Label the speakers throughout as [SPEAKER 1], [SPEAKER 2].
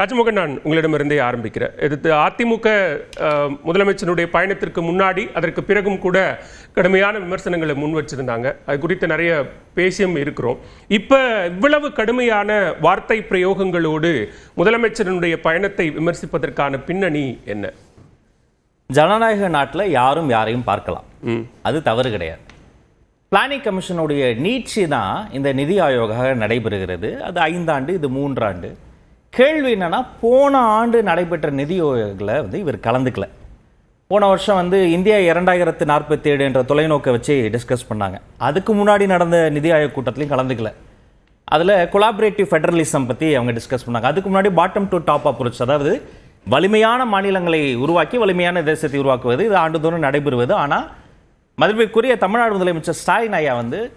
[SPEAKER 1] ராஜமோகன், நான் உங்களிடமிருந்தே ஆரம்பிக்கிறேன். இது அதிமுக முதலமைச்சருடைய பயணத்திற்கு முன்னாடி அதற்கு பிறகும் கூட கடுமையான விமர்சனங்களை முன் வச்சிருந்தாங்க. அது குறித்து நிறைய பேசியும் இருக்கிறோம். இப்ப இவ்வளவு கடுமையான வார்த்தை பிரயோகங்களோடு முதலமைச்சருடைய பயணத்தை விமர்சிப்பதற்கான பின்னணி என்ன?
[SPEAKER 2] ஜனநாயக நாட்டில் யாரும் யாரையும் பார்க்கலாம், அது தவறு கிடையாது. பிளானிங் கமிஷனுடைய நீட்சி தான் இந்த நிதி ஆயோகாக நடைபெறுகிறது. அது 5 ஆண்டு, இது 3 ஆண்டு. கேள்வி என்னன்னா, போன ஆண்டு நடைபெற்ற நிதி ஆயோகில் இவர் கலந்துக்கல. போன வருஷம் இந்தியா 2047 என்ற தொலைநோக்கை வச்சு டிஸ்கஸ் பண்ணாங்க. அதுக்கு முன்னாடி நடந்த நிதி ஆயோக் கூட்டத்திலையும் கலந்துக்கல. அதில் கொலாபரேட்டிவ் ஃபெடரலிசம் பற்றி அவங்க டிஸ்கஸ் பண்ணாங்க. அதுக்கு முன்னாடி பாட்டம் டு டாப் அப்ரோச், அதாவது வலிமையான மாநிலங்களை உருவாக்கி வலிமையான தேசத்தை உருவாக்குவது, இது ஆண்டுதோறும் நடைபெறுவது. ஆனால் மதிப்பிற்குரிய தமிழ்நாடு முதலமைச்சர் ஸ்டாலின் ஐயா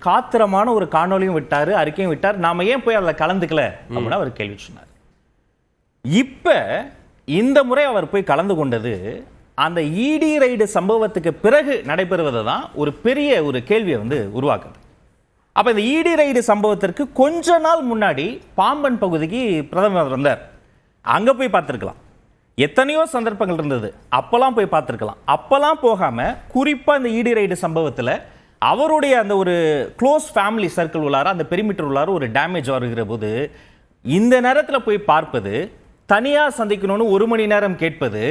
[SPEAKER 2] காத்திரமான ஒரு காணொலியும் விட்டார், அறிக்கையும் விட்டார். நாம ஏன் போய் அதில் கலந்துக்கல அப்படின்னு அவர் கேள்வி சொன்னார். இப்ப இந்த முறை அவர் போய் கலந்து கொண்டது அந்த இடி ரைடு சம்பவத்துக்கு பிறகு நடைபெறுவதை தான் ஒரு பெரிய ஒரு கேள்வியை உருவாக்குது. அப்ப இந்த இடி ரைடு சம்பவத்திற்கு கொஞ்ச நாள் முன்னாடி பாம்பன் பகுதிக்கு பிரதமர் வந்தார். அங்க போய் பார்த்திருக்கலாம். எத்தனையோ சந்தர்ப்பங்கள் இருந்தது, அப்பெல்லாம் போய் பார்த்திருக்கலாம். அப்பெல்லாம் போகாம குறிப்பா இந்த இடி ரைடு சம்பவத்துல அவருடைய அந்த ஒரு க்ளோஸ் ஃபேமிலி சர்க்கிள் உள்ளார, அந்த பெரிமீட்டர் உள்ளார ஒரு டேமேஜ் வருகிற போது இந்த நேரத்தில் போய் பார்ப்பது, தனியா சந்திக்கணும்னு 1 மணி நேரம் கேட்பது,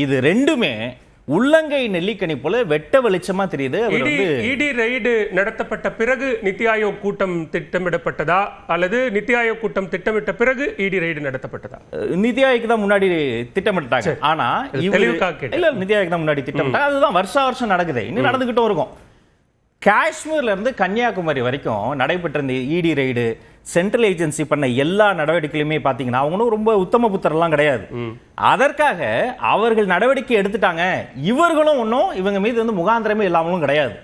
[SPEAKER 2] இது ரெண்டுமே உள்ளங்கை நெல்லிக்கனி போல வெட்ட வெளிச்சமா தெரியுது.
[SPEAKER 1] இடி ரைடு நடத்தப்பட்ட பிறகு நித்தி ஆயோக் கூட்டம் திட்டமிடப்பட்டதா அல்லது நித்தி ஆயோக் கூட்டம் திட்டமிட்ட பிறகு இடி ரைடு நடத்தப்பட்டதா?
[SPEAKER 2] நித்தி ஆயோக் தான் முன்னாடி திட்டமிட்டாங்க. ஆனா இல்ல, நித்தி ஆயோக் தான் முன்னாடி திட்டமிட்டாங்க. அதுதான் வருஷம் நடக்குது, இன்னும் நடந்துகிட்டும் இருக்கும். காஷ்மீர்ல இருந்து கன்னியாகுமரி வரைக்கும் நடைபெற்ற இந்த இடி ரைடு, சென்ட்ரல் ஏஜென்சி பண்ண எல்லா நடவடிக்கையுமே பாத்தீங்கன்னா அவங்களும் ரொம்ப உத்தம புத்தரெல்லாம் கிடையாது. அதற்காக அவர்கள் நடவடிக்கை எடுத்துட்டாங்க. இவர்களும் ஒன்றும் இவங்க மீது முகாந்திரமே இல்லாமலும் கிடையாது.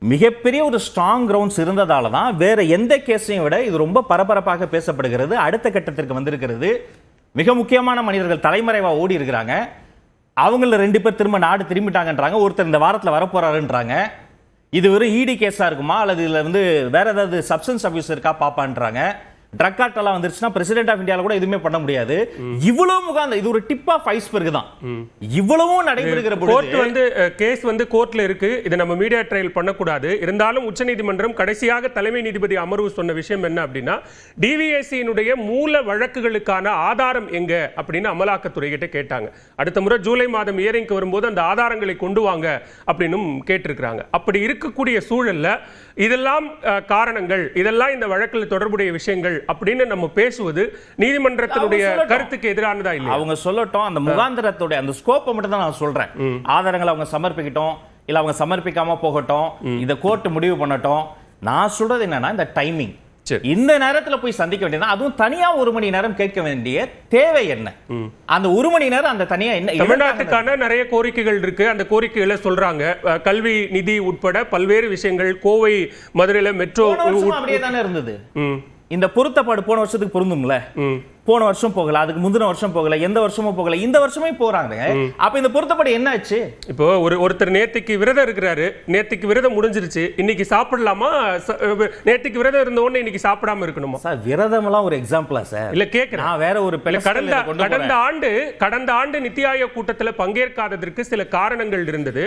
[SPEAKER 2] மிகப்பெரிய ஒரு ஸ்ட்ராங் கிரவுண்ட்ஸ் இருந்ததால தான் வேற எந்த கேஸையும் விட இது ரொம்ப பரபரப்பாக பேசப்படுகிறது. அடுத்த கட்டத்திற்கு வந்திருக்கிறது. மிக முக்கியமான மனிதர்கள் தலைமறைவா ஓடி இருக்கிறாங்க. அவங்கள 2 பேர் திரும்ப நாடு திரும்பிட்டாங்கன்றாங்க. ஒருத்தர் இந்த வாரத்தில் வரப்போறாருன்றாங்க. இது ஒரு இடி கேஸா இருக்குமா அல்லது இதுல வேற ஏதாவது சப்ஸ்டன்ஸ் அபியூஸ் இருக்கா பாப்பான்றாங்க. ட்ரக் ஆக்ட் எல்லாம் வந்துருச்சுன்னா பிரசிடென்ட் ஆஃப் இந்தியால கூட எதுவுமே பண்ண முடியாது. இவ்வளவு முகாந்த இது ஒரு டிப் ஆஃப் ஐஸ்பர்க் தான். இவ்வளவும் நடைபெறுகிற
[SPEAKER 1] கோர்ட் கேஸ் கோர்ட்ல இருக்கு. இதை நம்ம மீடியா ட்ரையல் பண்ணக்கூடாது. இருந்தாலும் உச்சநீதிமன்றம் கடைசியாக தலைமை நீதிபதி அமர்வு சொன்ன விஷயம் என்ன அப்படின்னா, டிவிஎஸ்சியினுடைய மூல வழக்குகளுக்கான ஆதாரம் எங்க அப்படின்னு அமலாக்கத்துறை கிட்ட கேட்டாங்க. அடுத்த முறை ஜூலை மாதம் இயரிங்க்கு வரும்போது அந்த ஆதாரங்களை கொண்டு வாங்க அப்படின்னு கேட்டிருக்கிறாங்க. அப்படி இருக்கக்கூடிய சூழல்ல இதெல்லாம் காரணங்கள், இதெல்லாம் இந்த வழக்கில் தொடர்புடைய விஷயங்கள் அப்படின்னு நம்ம பேசுவது நீதிமன்றத்தினுடைய கருத்துக்கு எதிரானதா இல்லை?
[SPEAKER 2] அவங்க சொல்லட்டும். அந்த முகாந்திரத்துடைய அந்த ஸ்கோப்பை மட்டும் தான் நான் சொல்றேன். ஆதாரங்களை அவங்க சமர்ப்பிக்கட்டும், இல்ல அவங்க சமர்ப்பிக்காம போகட்டும், இத கோர்ட் முடிவு பண்ணட்டும். நான் சொல்றது என்னன்னா, இந்த டைமிங், இந்த நேரத்தில் போய் சந்திக்க வேண்டியது, அதுவும் தனியா 1 மணி நேரம் கேட்க வேண்டிய தேவை என்ன? அந்த 1 மணி நேரம் அந்த தனியா என்ன?
[SPEAKER 1] தமிழ்நாட்டுக்கான நிறைய கோரிக்கைகள் இருக்கு. அந்த கோரிக்கைகளை சொல்றாங்க. கல்வி நிதி உட்பட பல்வேறு விஷயங்கள். கோவை மதுரையில மெட்ரோ
[SPEAKER 2] அப்படியே தானே இருந்தது. இந்த பொருத்தப்பாடு போன வருஷத்துக்கு பொருந்தும்ல. போன வருஷம் போகல, அதுக்கு முந்தின வருஷம் போகல, எந்த வருஷமும் போகல, இந்த வருஷமே போறாங்க. அப்ப இந்த பொருத்தப்பாடு என்ன ஆச்சு?
[SPEAKER 1] இப்போ ஒருத்தர் நேத்திக்கு விரதம் இருக்கிறாரு, நேத்திக்கு விரதம் முடிஞ்சிருச்சு, இன்னைக்கு சாப்பிடலாமா? நேத்திக்கு விரதம் இருந்த உடனே இன்னைக்கு சாப்பிடாம இருக்கணுமா?
[SPEAKER 2] சார், விரதம் எல்லாம் ஒரு எக்ஸாம்பிளா சார்?
[SPEAKER 1] இல்ல கேக்குறேன்.
[SPEAKER 2] வேற ஒரு
[SPEAKER 1] கடந்த ஆண்டு நித்தி ஆயோக் கூட்டத்தில் பங்கேற்காததற்கு சில காரணங்கள் இருந்தது.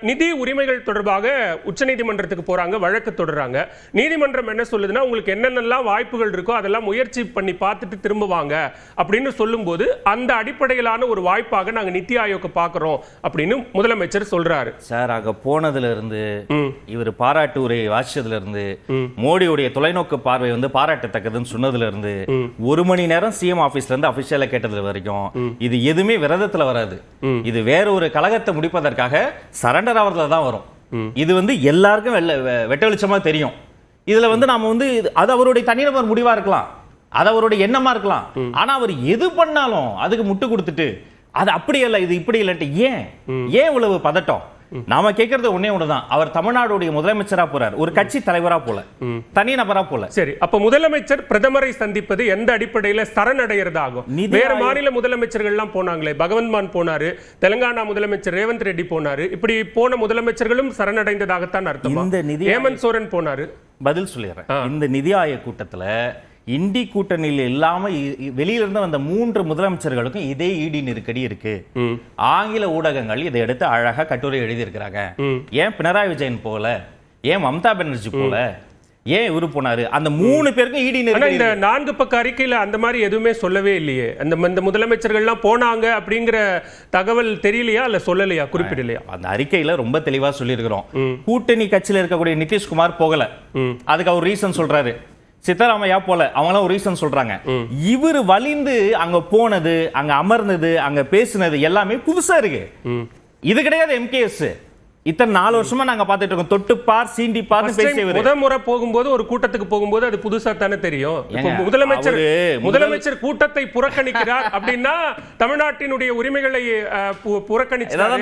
[SPEAKER 1] நிதி உரிமைகள் தொடர்பாக உச்சநீதிமன்றத்துக்கு போறாங்க, வழக்கு தொடர்றாங்க. நீதிமன்றம் என்ன சொல்லுதுன்னா, உங்களுக்கு என்னென்னலாம் வாய்ப்புகள் இருக்கோ அதெல்லாம் முயற்சி பண்ணி பார்த்துட்டு வாங்க அப்படின்னு சொல்லும்போது அந்த அடிப்படையிலான ஒரு வாய்ப்பாக நாங்க நித்தி ஆயோக பார்க்கிறோம் அப்படின்னு முதலமைச்சர் சொல்றாரு.
[SPEAKER 2] சார், அங்க போனதுல இருந்து இவர் பாராட்டு உரை வாசிச்சதுல இருந்து மோடியுடைய தொலைநோக்கு பார்வை பாராட்டத்தக்கதுன்னு சொன்னதுல இருந்து 1 மணி நேரம் சிஎம் ஆபீஸ்ல இருந்து அபிஷியலா கேட்டது வரைக்கும் இது எதுவுமே விரதத்துல வராது. இது வேற ஒரு கழகத்தை முடிப்பதற்காக சரண்டர் ஆவறதுல தான் வரும். இது எல்லாருக்கும் வெட்ட வெளிச்சமா தெரியும். இதுல நாம அது அவருடைய தனிநபர் முடிவா இருக்கலாம், அது அவருடைய எண்ணமா இருக்கலாம். ஆனா அவர் எது பண்ணாலும் அதுக்கு முட்டு கொடுத்துட்டு அது அப்படி இல்ல, இது இப்படி இல்லன்ட்டு ஏன் இவ்வளவு பதட்டம்? நாம கேட்கறது ஒன்னே ஒண்ணுதான். அவர் தமிழ்நாடுடைய முதலமைச்சரா போறார், ஒரு கட்சி தலைவரா போல, தனி நபரா போல.
[SPEAKER 1] சரி, அப்ப முதலமைச்சர் பிரதமரை சந்திப்பது எந்த அடிப்படையில சரணடைகிறதாகும்? வேற மாநில முதலமைச்சர்கள் எல்லாம் போனாங்களே, பகவந்த் மான் போனாரு, தெலுங்கானா முதலமைச்சர் ரேவந்த் ரெட்டி போனாரு. இப்படி போன முதலமைச்சர்களும் சரணடைந்ததாகத்தான் அர்த்தம்.
[SPEAKER 2] இந்த
[SPEAKER 1] ஹேமந்த் சோரன் போனாரு.
[SPEAKER 2] பதில் சொல்லிடுறேன். இந்த நிதி ஆயோக் கூட்டத்துல இண்டி கூட்டணியில் இல்லாம வெளியிலிருந்து வந்த 3 முதலமைச்சர்களுக்கும் இதே இடி நெருக்கடி இருக்கு. ஆங்கில ஊடகங்கள் இதை எடுத்து அழகா கட்டுரை எழுதியிருக்கிறாங்க. ஏன் பினராயி விஜயன் போல, ஏன் மம்தா பானர்ஜி போல, ஏன் இவரு போனாரு, அந்த 3 பேருக்கும் இடி நெருக்கடி.
[SPEAKER 1] இந்த 4 பக்க அறிக்கையில அந்த மாதிரி எதுவுமே சொல்லவே இல்லையே. அந்த முதலமைச்சர்கள்லாம் போனாங்க அப்படிங்கிற தகவல் தெரியலையா இல்ல சொல்லலையா, குறிப்பிடலையா?
[SPEAKER 2] அந்த அறிக்கையில ரொம்ப தெளிவா சொல்லியிருக்கிறோம். கூட்டணி கட்சியில இருக்கக்கூடிய நிதிஷ்குமார் போகல, அதுக்கு அவர் ரீசன் சொல்றாரு. சித்தராமையா போல, அவங்களாம் ஒரு ரீசன் சொல்றாங்க. இவர் வலிந்து அங்க போனது, அங்க அமர்ந்தது, அங்க பேசினது எல்லாமே புதுசா இருக்கு. இது கிடையாது எம்கேஎஸ். இத்தனை 4 வருஷமா நாங்க பாத்துட்டு இருக்கோம். தொட்டுப்பார் சீண்டிப்பார் பேசியவர்.
[SPEAKER 1] முதல் முறை போகும்போது ஒரு கூட்டத்துக்கு போகும்போது அது புதுசா தானே தெரியும். முதலமைச்சர் கூட்டத்தை புறக்கணிக்கிறார் அப்படின்னா தமிழ்நாட்டினுடைய உரிமைகளை புறக்கணிச்சார்.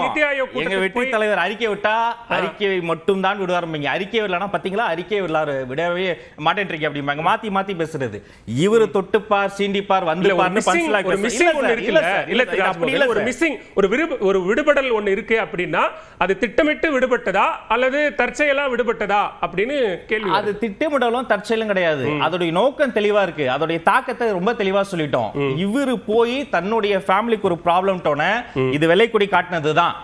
[SPEAKER 1] நிதி ஆயோக்
[SPEAKER 2] எங்க வெற்றி தலைவர் அறிக்கை விட்டா அறிக்கையை மட்டும் தான் விடுவார். அறிக்கை விடலனா பாத்தீங்களா, அறிக்கை விடவே மாட்டேன்றீங்க அப்படிம்பாங்க. மாத்தி மாத்தி பேசுறது. இவரு தொட்டுப்பார் சீண்டிப்பார் வந்து
[SPEAKER 1] ஒரு விடுபடல் ஒன்னு இருக்கு அப்படின்னா அது திட்டமிட்டு விடுபட்டதா அல்லது தற்செயலா விடுபட்டதா அப்படின்னு கேள்வி.
[SPEAKER 2] அது திட்டமிடலும் தற்செயலும் கிடையாது. அதோடைய நோக்கம் தெளிவா இருக்கு. அதோடைய தாக்கத்தை ரொம்ப தெளிவா சொல்லிட்டோம். இவரு போய் தன்னுடைய ஃபேமிலிக்கு ஒரு ப்ராப்ளம் டோன இது வெள்ளைக்குடி காட்டினதுதான்.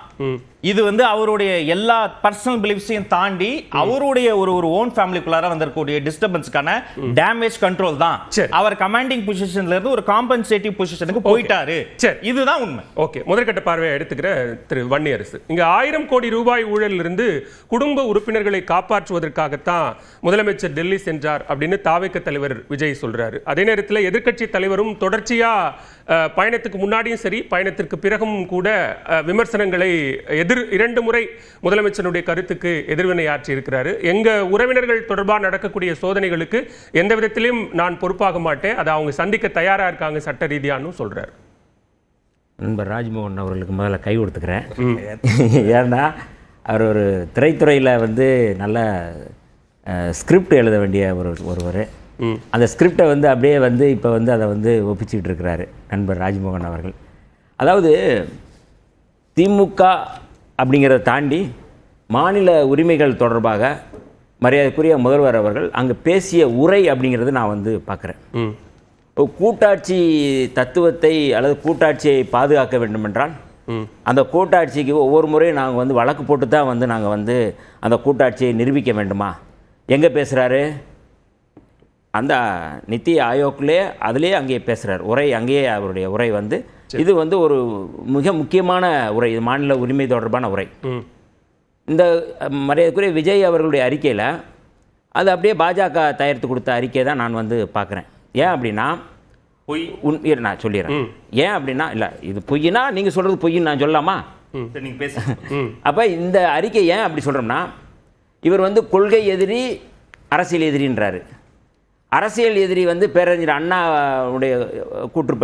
[SPEAKER 2] இது வந்து அவருடைய எல்லா பர்சனல் பிலீஃப்ஸையும் தாண்டி அவருடைய ஒரு ஓன் ஃபேமிலிக்குள்ளார வந்திருக்கக்கூடிய டிஸ்டர்பன்ஸ்க்கான டேமேஜ் கண்ட்ரோல் தான். அவர் கமாண்டிங் பொசிஷன்ல இருந்து ஒரு காம்பன்சேட்டிவ் பொசிஷனுக்கு போயிட்டாரு. இதுதான் உண்மை.
[SPEAKER 1] ஓகே, முதற்கட்ட பார்வையை எடுத்துக்கிற திரு வன்னியரசு, இங்க 1000 கோடி ரூபாய் ஊழலில் இருந்து குடும்ப உறுப்பினர்களை காப்பாற்றுவதற்காகத்தான் முதலமைச்சர் டெல்லி சென்றார் அப்படின்னு தாவேக தலைவர் விஜய் சொல்றாரு. அதே நேரத்தில் எதிர்க்கட்சி தலைவரும் தொடர்ச்சியா பயணத்துக்கு முன்னாடியும் சரி பயணத்திற்கு பிறகும் கூட விமர்சனங்களை 2 முறை முதலமைச்சருடைய கருத்துக்கு எதிர்வினை ஆற்றி இருக்கிறாரு. எங்க உறவினர்கள் தொடர்பாக நடக்கக்கூடிய சோதனைகளுக்கு எந்த விதத்திலும் நான் பொறுப்பாக மாட்டேன், அதை அவங்க சந்திக்க தயாரா இருக்காங்க சட்ட ரீதியானு சொல்றாரு.
[SPEAKER 3] நண்பர் ராஜ்மோகன் அவர்களுக்கு முதல்ல கை கொடுத்துக்கிறேன். ஏன்னா அவர் ஒரு திரைத்துறையில் வந்து நல்ல ஸ்கிரிப்ட் எழுத வேண்டிய ஒருவர். அந்த ஸ்கிரிப்டை வந்து அப்படியே வந்து இப்போ வந்து அதை வந்து ஒப்பிச்சுக்கிட்டு இருக்கிறாரு நண்பர் ராஜ்மோகன் அவர்கள். அதாவது திமுக அப்படிங்கிறத தாண்டி மாநில உரிமைகள் தொடர்பாக மரியாதைக்குரிய முதல்வர் அவர்கள் அங்கே பேசிய உரை அப்படிங்கிறது நான் வந்து பார்க்குறேன். கூட்டாட்சி தத்துவத்தை அல்லது கூட்டாட்சியை பாதுகாக்க வேண்டுமென்றால் அந்த கூட்டாட்சிக்கு ஒவ்வொரு முறையும் நாங்கள் வந்து வழக்கு போட்டு தான் வந்து நாங்கள் வந்து அந்த கூட்டாட்சியை நிரூபிக்க வேண்டுமா? எங்கே பேசுகிறாரு? அந்த நிதி ஆயோக்லேயே அதுலேயே அங்கேயே பேசுகிறார். உரை அங்கேயே அவருடைய உரை வந்து இது வந்து ஒரு மிக முக்கியமான உரை, இது மாநில உரிமை தொடர்பான உரை. இந்த மரியாதைக்குரிய விஜய் அவர்களுடைய அறிக்கையில் அது அப்படியே பாஜக தயாரித்து கொடுத்த அறிக்கை தான் நான் வந்து பார்க்குறேன். ஏன் அப்படின்னா நான் சொல்லிடுறேன். ஏன் அப்படின்னா இல்லை இது பொய்னா நீங்கள் சொல்கிறது பொய்ன்னு நான் சொல்லலாமா? அப்போ இந்த அறிக்கை ஏன் அப்படி சொல்கிறோம்னா, இவர் வந்து கொள்கை எதிரி அரசியல் எதிரின்றாரு. அரசியல் எதிரி வந்து பேரறிஞர் அண்ணாவுடைய கூற்றுப்படி